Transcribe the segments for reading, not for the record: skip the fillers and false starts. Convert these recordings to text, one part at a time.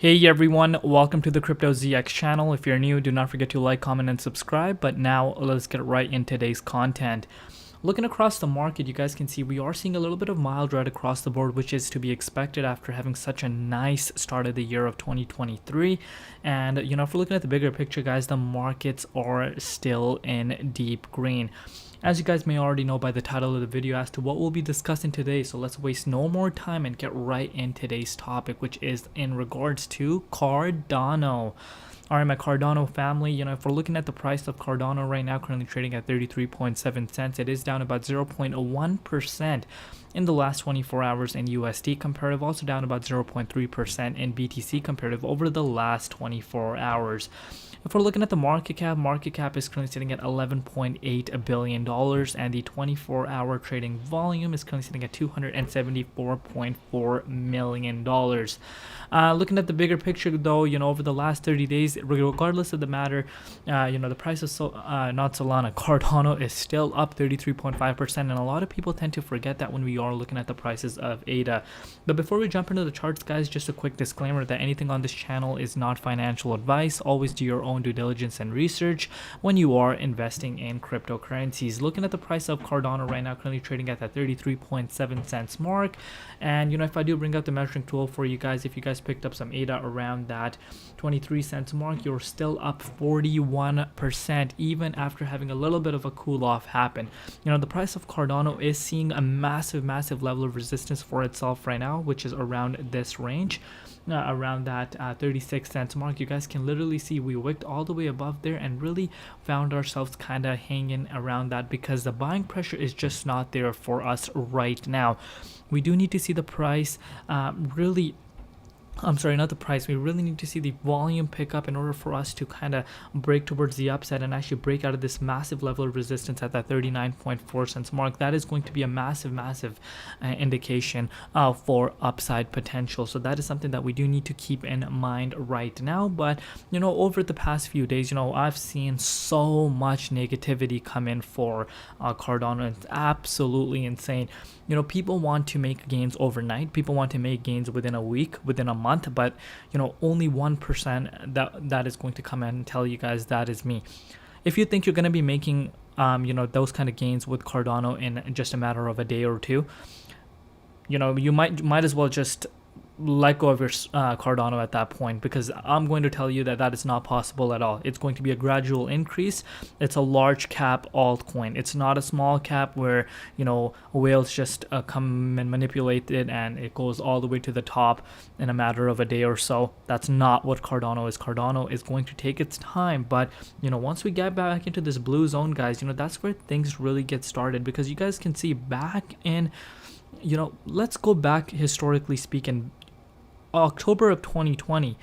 Hey everyone, welcome to the Crypto ZX channel. If you're new, do not forget to like, comment, and subscribe. But now let's get right into today's content. Looking across the market, you guys can see we are seeing a little bit of mild red across the board, which is to be expected after having such a nice start of the year of 2023. And if we're looking at the bigger picture, guys, the markets are still in deep green. As you guys may already know by the title of the video as to what we'll be discussing today, so let's waste no more time and get right in today's topic, which is in regards to Cardano. Alright, my Cardano family, if we're looking at the price of Cardano right now, currently trading at 33.7 cents, it is down about 0.1% in the last 24 hours in USD comparative, also down about 0.3% in BTC comparative over the last 24 hours. If we're looking at the market cap is currently sitting at $11.8 billion, and the 24-hour trading volume is currently sitting at $274.4 million. Looking at the bigger picture, though, over the last 30 days, regardless of the matter, the price of Cardano is still up 33.5%, and a lot of people tend to forget that when we are looking at the prices of ADA. But before we jump into the charts, guys, just a quick disclaimer that anything on this channel is not financial advice. Always do your own due diligence and research when you are investing in cryptocurrencies. Looking at the price of Cardano right now, currently trading at that 33.7 cents mark. And if I do bring up the measuring tool for you guys, if you guys picked up some ADA around that 23 cents mark, you're still up 41%, even after having a little bit of a cool off happen. The price of Cardano is seeing a massive level of resistance for itself right now, which is around this range. Around that 36 cents mark. You guys can literally see we wicked all the way above there and really found ourselves kind of hanging around that because the buying pressure is just not there for us right now. We do need to see the price we really need to see the volume pick up in order for us to kind of break towards the upside and actually break out of this massive level of resistance at that 39.4 cents mark. That is going to be a massive indication for upside potential. So that is something that we do need to keep in mind right now. But over the past few days, I've seen so much negativity come in for Cardano. It's absolutely insane. People want to make gains overnight. People want to make gains within a week, within a month, but only 1% that is going to come in and tell you guys that is me. If you think you're going to be making those kind of gains with Cardano in just a matter of a day or two, you might as well just let go of your Cardano at that point, because I'm going to tell you that is not possible at all. It's going to be a gradual increase. It's a large cap altcoin. It's not a small cap where whales just come and manipulate it and it goes all the way to the top in a matter of a day or so. That's not what Cardano is. Cardano is going to take its time, but once we get back into this blue zone, guys, that's where things really get started, because you guys can see back in let's go back historically speaking, October of 2020.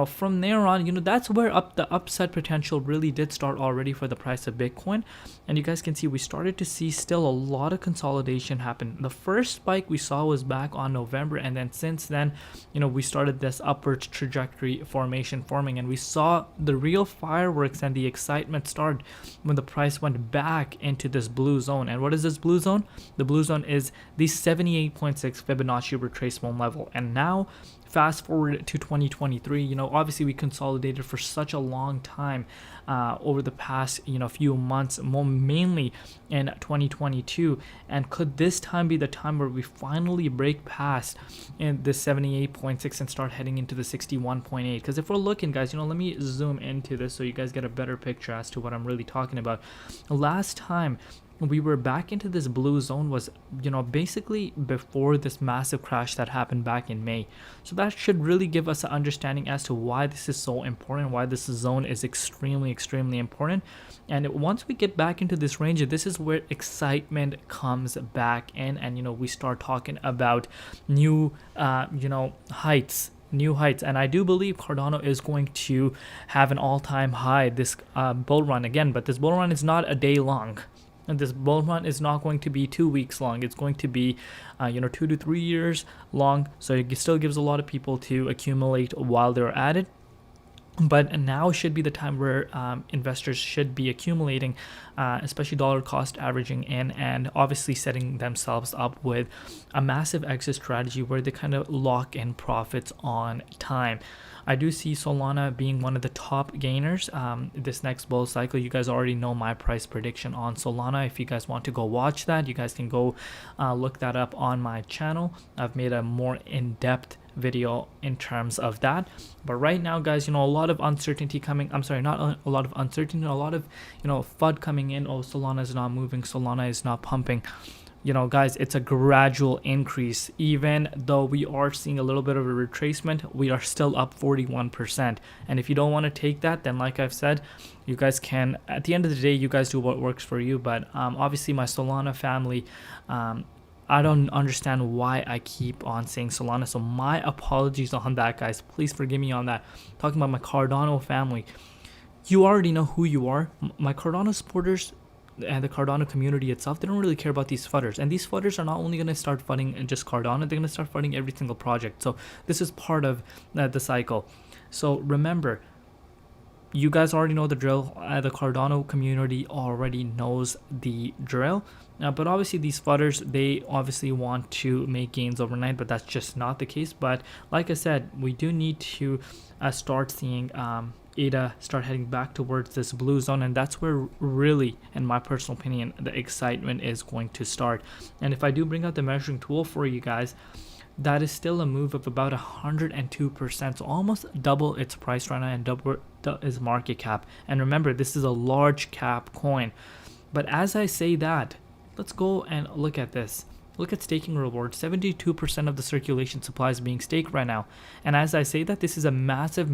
From there on, that's where the upside potential really did start already for the price of Bitcoin. And you guys can see we started to see still a lot of consolidation happen. The first spike we saw was back on November, and then since then, we started this upward trajectory forming, and we saw the real fireworks and the excitement start when the price went back into this blue zone. And what is this blue zone? The blue zone is the 78.6 Fibonacci retracement level. And now fast forward to 2023, obviously we consolidated for such a long time over the past few months, mainly in 2022. And could this time be the time where we finally break past in the 78.6 and start heading into the 61.8? Because if we're looking, guys, let me zoom into this so you guys get a better picture as to what I'm really talking about. Last time we were back into this blue zone was basically before this massive crash that happened back in May. So that should really give us an understanding as to why this is so important, why this zone is extremely important. And once we get back into this range, this is where excitement comes back in, and we start talking about new heights. And I do believe Cardano is going to have an all-time high this bull run again, but this bull run is not a day long. And this bull run is not going to be 2 weeks long. It's going to be 2 to 3 years long. So it still gives a lot of people to accumulate while they're at it. But now should be the time where investors should be accumulating, especially dollar cost averaging in, and obviously setting themselves up with a massive exit strategy where they kind of lock in profits on time. I do see Solana being one of the top gainers this next bull cycle. You guys already know my price prediction on Solana. If you guys want to go watch that, you guys can go look that up on my channel. I've made a more in-depth video in terms of that. But right now, guys, a lot of uncertainty coming. I'm sorry, not a lot of uncertainty, a lot of FUD coming in. Oh, Solana is not moving, Solana is not pumping. Guys, it's a gradual increase. Even though we are seeing a little bit of a retracement, we are still up 41%. And if you don't want to take that, then like I've said, you guys can, at the end of the day, you guys do what works for you. But obviously my Solana family, I don't understand why I keep on saying Solana. So my apologies on that, guys. Please forgive me on that. Talking about my Cardano family, you already know who you are. My Cardano supporters and the Cardano community itself, they don't really care about these fudders. And these fudders are not only going to start fudding just Cardano, they're going to start fudding every single project. So this is part of the cycle. So remember, you guys already know the drill. The Cardano community already knows the drill. But obviously these fudders, they obviously want to make gains overnight, but that's just not the case. But like I said, we do need to start seeing ADA start heading back towards this blue zone, and that's where really, in my personal opinion, the excitement is going to start. And if I do bring out the measuring tool for you guys, that is still a move of about 102%, so almost double its price right now and double its market cap. And remember, this is a large cap coin. But as I say that, let's go and look at this. Look at staking rewards. 72% of the circulation supply is being staked right now. And as I say that, this is a massive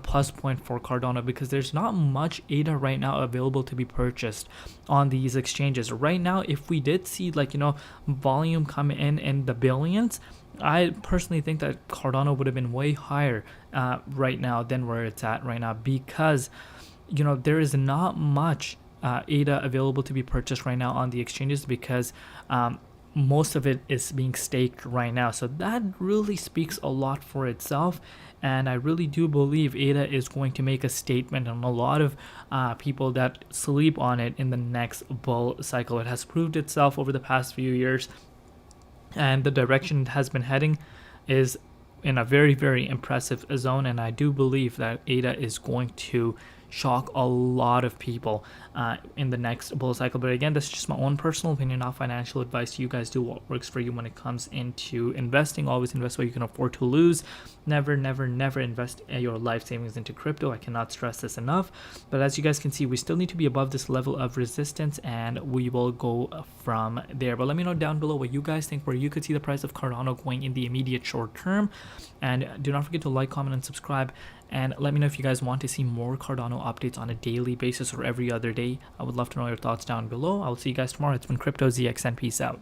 plus point for Cardano, because there's not much ADA right now available to be purchased on these exchanges. Right now, if we did see volume come in the billions, I personally think that Cardano would have been way higher right now than where it's at right now, because there is not much ADA available to be purchased right now on the exchanges, because most of it is being staked right now. So that really speaks a lot for itself, and I really do believe ADA is going to make a statement on a lot of people that sleep on it in the next bull cycle. It has proved itself over the past few years, and the direction it has been heading is in a very, very impressive zone, and I do believe that ADA is going to shock a lot of people in the next bull cycle. But again, that's just my own personal opinion, not financial advice. You guys do what works for you when it comes into investing. Always invest what you can afford to lose. Never invest your life savings into crypto. I cannot stress this enough. But as you guys can see, we still need to be above this level of resistance, and we will go from there. But let me know down below what you guys think, where you could see the price of Cardano going in the immediate short term. And do not forget to like, comment, and subscribe. And let me know if you guys want to see more Cardano updates on a daily basis or every other day. I would love to know your thoughts down below. I will see you guys tomorrow. It's been Crypto ZX, and peace out.